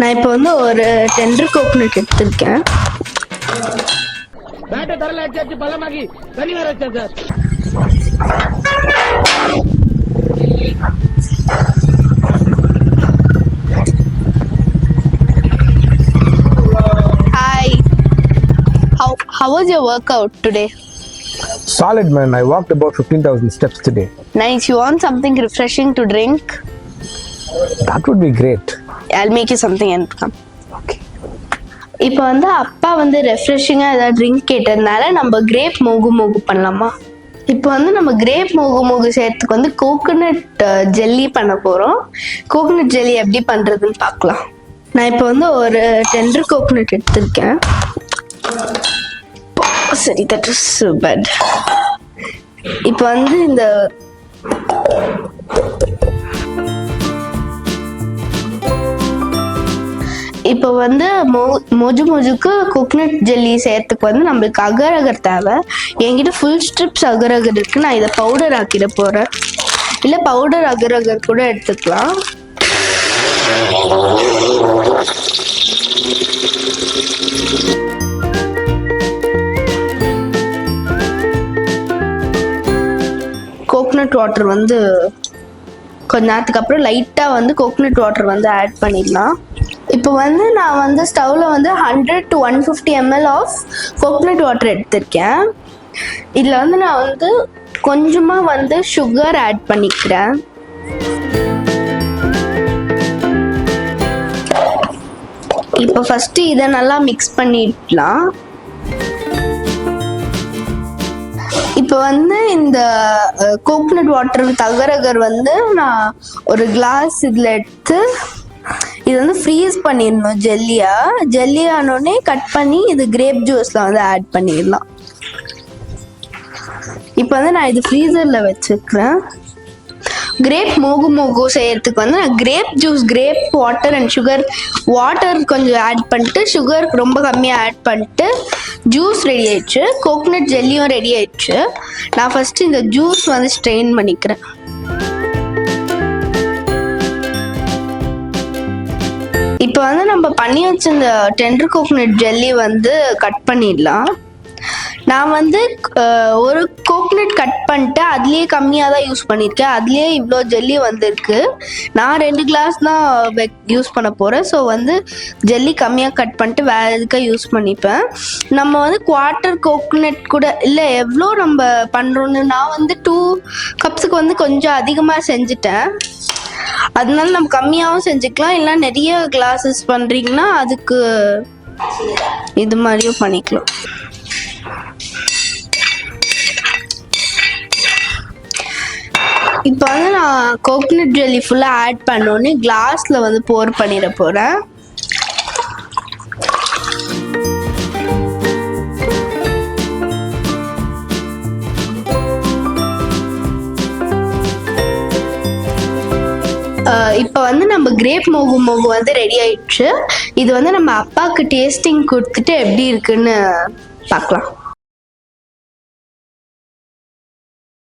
நான் இப்போ வந்து ஒரு டெண்டர் கோகனட் எடுத்திருக்கேன். Hi. How was your workout today? Solid, man. I walked about 15,000 steps today. Nice. You want something refreshing to drink? That would be great. I'll make you something and come. Okay. இப்போ வந்து அப்பா வந்து ரெஃப்ரெஷிங்காக ஏதாவது drink கேட்டதுனால நம்ம grape மோகு பண்ணலாமா? இப்போ வந்து நம்ம கிரேப் மோகு சேர்த்துக்கு வந்து கோகோனட் ஜெல்லி பண்ண போகிறோம். கோகோனட் ஜெல்லி எப்படி பண்ணுறதுன்னு பார்க்கலாம். நான் இப்போ வந்து ஒரு டெண்டர் கோகோனட் எடுத்திருக்கேன். சரி, தட் இஸ் பேட். இப்போ வந்து இந்த இப்போ வந்து மொஜுக்கு கோகனட் ஜெல்லி சேர்த்துக்கு வந்து நம்மளுக்கு அகர் தேவை. என்கிட்ட ஃபுல் ஸ்ட்ரிப்ஸ் அகர் இருக்கு. நான் இதை பவுடர் ஆக்கிட போறேன். இல்லை பவுடர் அகர் கூட எடுத்துக்கலாம். கோகனட் வாட்டர் வந்து கொஞ்ச நேரத்துக்கு அப்புறம் லைட்டாக வந்து கோகனட் வாட்டர் வந்து ஆட் பண்ணிடலாம். இப்போ வந்து நான் வந்து ஸ்டவ்வில் வந்து 100 to 150 ml of coconut water எடுத்திருக்கேன். இதில் வந்து நான் வந்து கொஞ்சமாக வந்து சுகர் ஆட் பண்ணிக்கிறேன். இப்போ ஃபஸ்ட்டு இதை நல்லா மிக்ஸ் பண்ணிடலாம். இப்போ வந்து இந்த கோகனட் வாட்டர் வித் அகர் வந்து நான் ஒரு கிளாஸ் இதில் எடுத்து இது வந்து ஃப்ரீஸ் பண்ணிடணும். ஜெல்லி ஆனோடனே கட் பண்ணி இது கிரேப் ஜூஸில் வந்து ஆட் பண்ணிடலாம். இப்போ வந்து நான் இது ஃப்ரீசரில் வச்சுக்கிறேன். கிரேப் மோகு செய்யறதுக்கு வந்து நான் grape juice, grape water and sugar, water கொஞ்சம் ஆட் பண்ணிட்டு சுகர் ரொம்ப கம்மியாக ஆட் பண்ணிட்டு ஜூஸ் ரெடி ஆயிடுச்சு. கோகனட் ஜெல்லியும் ரெடி ஆயிடுச்சு. நான் ஃபஸ்ட்டு இந்த ஜூஸ் வந்து ஸ்ட்ரெயின் பண்ணிக்கிறேன். இப்போ வந்து நம்ம பண்ணி வச்ச இந்த டெண்டர் கோகனட் ஜெல்லி வந்து கட் பண்ணிடலாம். நான் வந்து ஒரு கோகனட் கட் பண்ணிட்டு அதுலேயே கம்மியாக தான் யூஸ் பண்ணியிருக்கேன். அதுலேயே இவ்வளோ ஜெல்லி வந்திருக்கு. நான் 2 கிளாஸ் தான் யூஸ் பண்ண போகிறேன். ஸோ வந்து ஜெல்லி கம்மியாக கட் பண்ணிட்டு வேறு எதுக்காக யூஸ் பண்ணிப்பேன். நம்ம வந்து குவார்ட்டர் கோகனட் கூட இல்லை எவ்வளோ நம்ம பண்ணுறோன்னு நான் வந்து 2 கப்ஸுக்கு வந்து கொஞ்சம் அதிகமாக செஞ்சுட்டேன். அதனால நம்ம கம்மியாகவும் செஞ்சுக்கலாம். இல்லை நிறைய கிளாஸஸ் பண்ணுறீங்கன்னா அதுக்கு இது மாதிரியும் பண்ணிக்கலாம். இப்போ வந்து நான் கோகனட் ஜெல்லி ஃபுல்லாக ஆட் பண்ணோன்னே கிளாஸில் வந்து போர் பண்ணிட போகிறேன். இப்போ வந்து நம்ம கிரேப் மோகு வந்து ரெடி ஆயிடுச்சு. இது வந்து நம்ம அப்பாவுக்கு டேஸ்டிங் கொடுத்துட்டு எப்படி இருக்குன்னு பார்க்கலாம்.